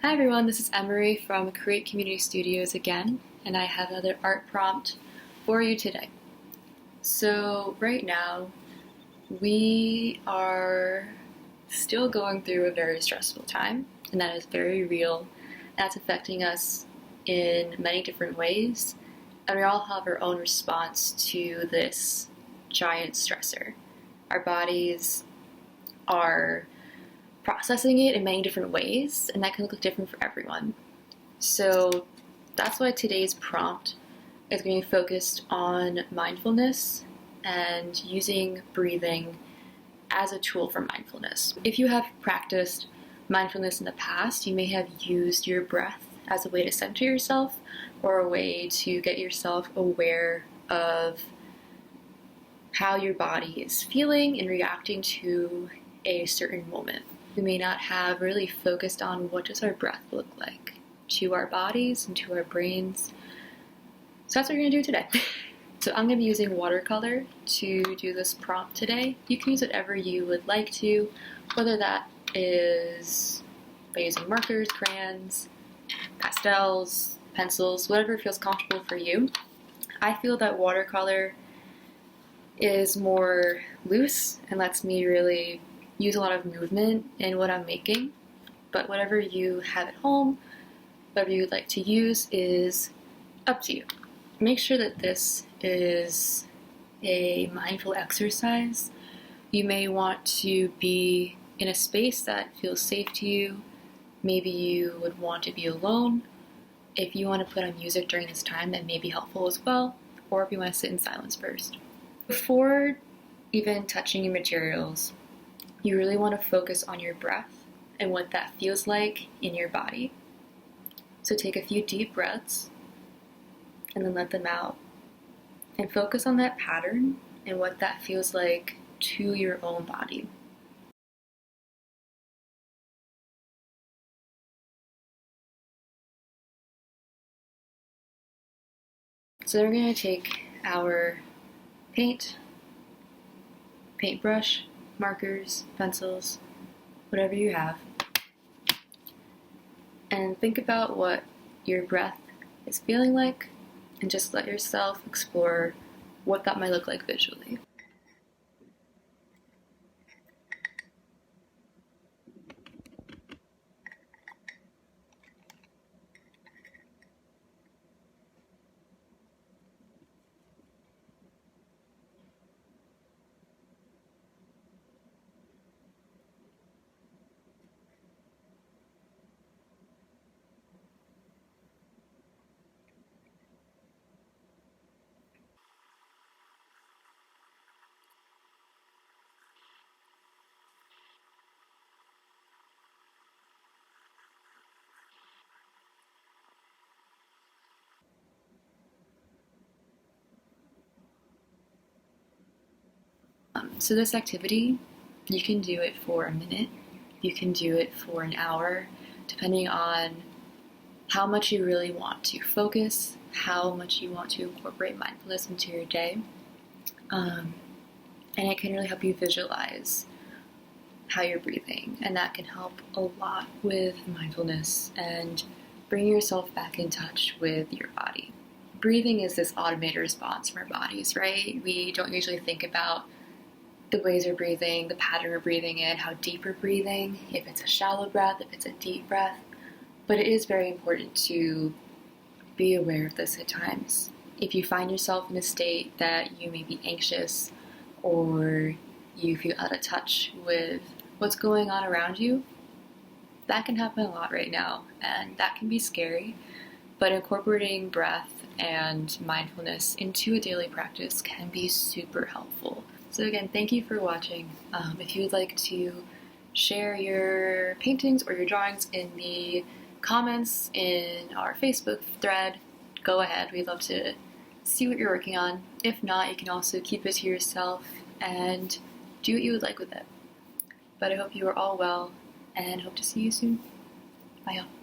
Hi everyone, this is Emery from Create Community Studios again, and I have another art prompt for you today. So right now, we are still going through a very stressful time, and that is very real. That's affecting us in many different ways, and we all have our own response to this giant stressor. Our bodies are processing it in many different ways, and that can look different for everyone. So that's why today's prompt is going to be focused on mindfulness and using breathing as a tool for mindfulness. If you have practiced mindfulness in the past, you may have used your breath as a way to center yourself or a way to get yourself aware of how your body is feeling and reacting to a certain moment. We may not have really focused on what does our breath look like to our bodies and to our brains. So that's what we're going to do today. So I'm going to be using watercolor to do this prompt today. You can use whatever you would like to, whether that is by using markers, crayons, pastels, pencils, whatever feels comfortable for you. I feel that watercolor is more loose and lets me really use a lot of movement in what I'm making, but whatever you have at home, whatever you'd like to use is up to you. Make sure that this is a mindful exercise. You may want to be in a space that feels safe to you. Maybe you would want to be alone. If you want to put on music during this time, that may be helpful as well, or if you want to sit in silence first. Before even touching your materials, you really want to focus on your breath and what that feels like in your body. So take a few deep breaths and then let them out. And focus on that pattern and what that feels like to your own body. So then we're going to take our paintbrush, markers, pencils, whatever you have, and think about what your breath is feeling like, and just let yourself explore what that might look like visually. So this activity, you can do it for a minute, you can do it for an hour, depending on how much you really want to focus, how much you want to incorporate mindfulness into your day. And it can really help you visualize how you're breathing, and that can help a lot with mindfulness and bring yourself back in touch with your body. Breathing is this automated response from our bodies, right? We don't usually think about the ways we're breathing, the pattern we're breathing in, how deep we're breathing, if it's a shallow breath, if it's a deep breath. But it is very important to be aware of this at times. If you find yourself in a state that you may be anxious or you feel out of touch with what's going on around you, that can happen a lot right now, and that can be scary. But incorporating breath and mindfulness into a daily practice can be super helpful. So again, thank you for watching. If you would like to share your paintings or your drawings in the comments in our Facebook thread, go ahead. We'd love to see what you're working on. If not, you can also keep it to yourself and do what you would like with it. But I hope you are all well and hope to see you soon. Bye y'all.